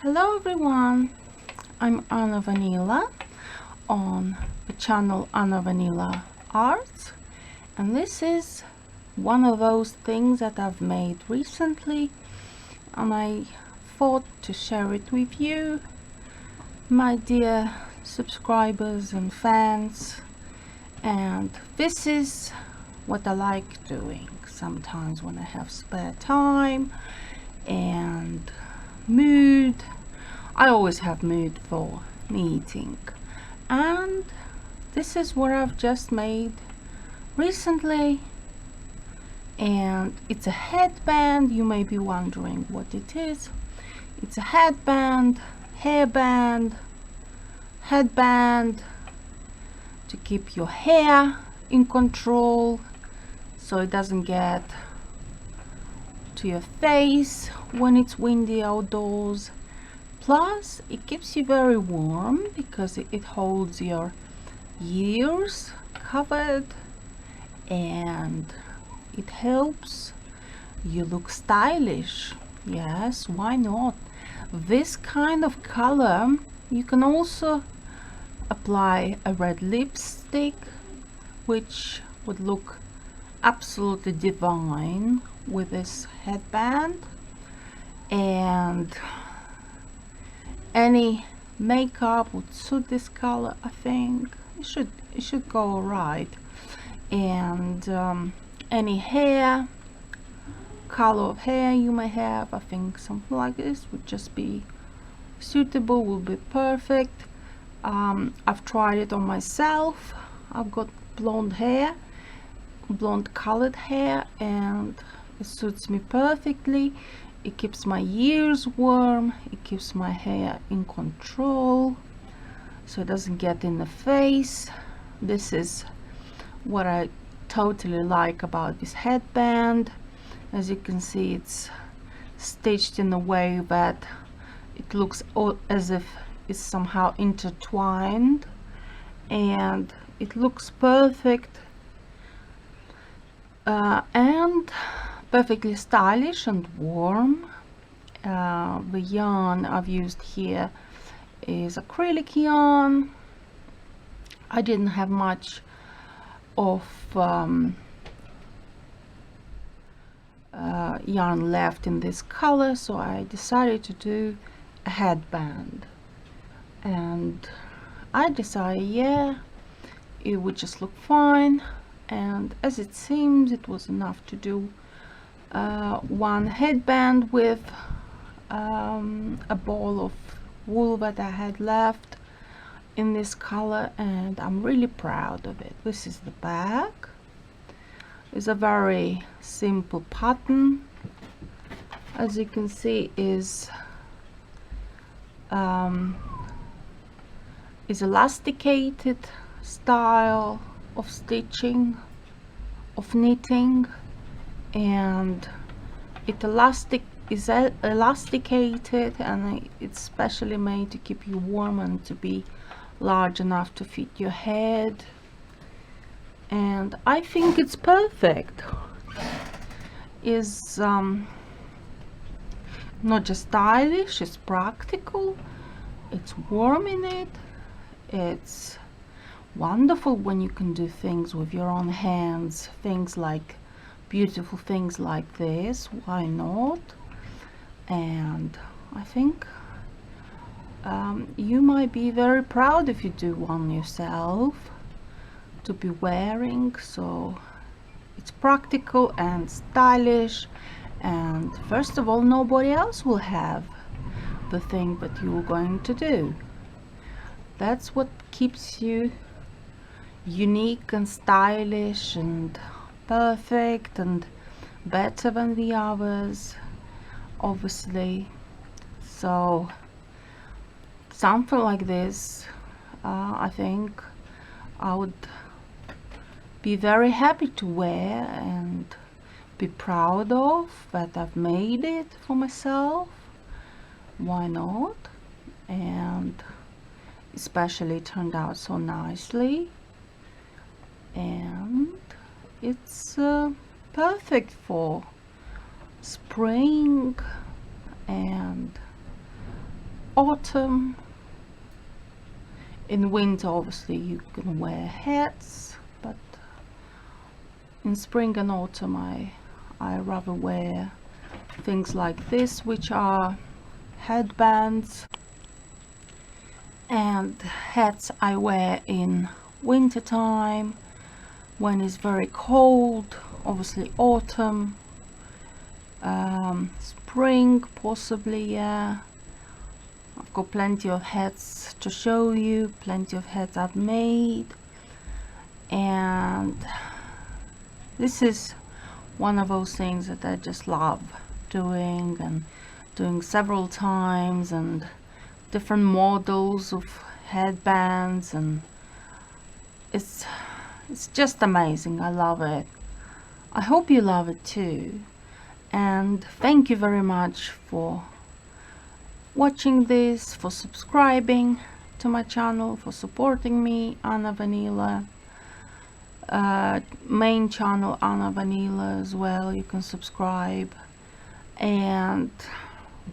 Hello everyone, I'm Anna Vanila on the channel Anna Vanila Arts, and this is one of those things that I've made recently and I thought to share it with you, my dear subscribers and fans. And this is what I like doing sometimes when I have spare time and mood. I always have mood for knitting, and this is what I've just made recently, and it's a headband. You may be wondering what it is. It's a headband, hairband, headband to keep your hair in control so it doesn't get to your face when it's windy outdoors. Plus it keeps you very warm because it holds your ears covered, and it helps you look stylish. Yes, why not? This kind of color, you can also apply a red lipstick, which would look absolutely divine with this headband, and any makeup would suit this color. I think it should go all right. And any hair color of hair you may have, I think something like this would just be suitable, will be perfect. I've tried it on myself. I've got blonde hair, blonde colored hair, and it suits me perfectly. It keeps my ears warm, it keeps my hair in control so it doesn't get in the face. This is what I totally like about this headband. As you can see, it's stitched in a way that it looks as if it's somehow intertwined, and it looks perfect and perfectly stylish and warm. The yarn I've used here is acrylic yarn. I didn't have much of yarn left in this color, so I decided to do a headband, and I decided, yeah, it would just look fine. And as it seems, it was enough to do one headband with a ball of wool that I had left in this color, and I'm really proud of it. This is the back. It's a very simple pattern, as you can see. Is elasticated style of stitching, of knitting, and it is elasticated, and it's specially made to keep you warm and to be large enough to fit your head. And I think it's perfect. Is not just stylish, it's practical, it's warm in it, it's wonderful when you can do things with your own hands, things like beautiful things like this. Why not? And I think you might be very proud if you do one yourself to be wearing. So it's practical and stylish, and first of all, nobody else will have the thing that you're going to do. That's what keeps you unique and stylish and perfect and better than the others, obviously. So something like this, I think I would be very happy to wear and be proud of that I've made it for myself. Why not? And especially it turned out so nicely, and it's perfect for spring and autumn. In winter obviously you can wear hats, but in spring and autumn I rather wear things like this, which are headbands. And hats I wear in winter time when it's very cold, obviously autumn, spring possibly, yeah. I've got plenty of hats to show you, plenty of hats I've made, and this is one of those things that I just love doing, and doing several times, and different models of headbands, and it's just amazing. I love it. I hope you love it too, and thank you very much for watching this, for subscribing to my channel, for supporting me, Anna Vanila. Main channel Anna Vanila as well, you can subscribe and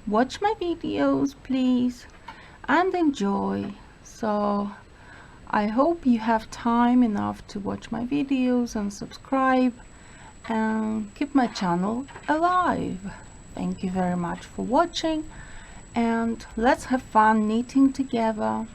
watch my videos please, and enjoy. So I hope you have time enough to watch my videos and subscribe and keep my channel alive. Thank you very much for watching, and let's have fun knitting together.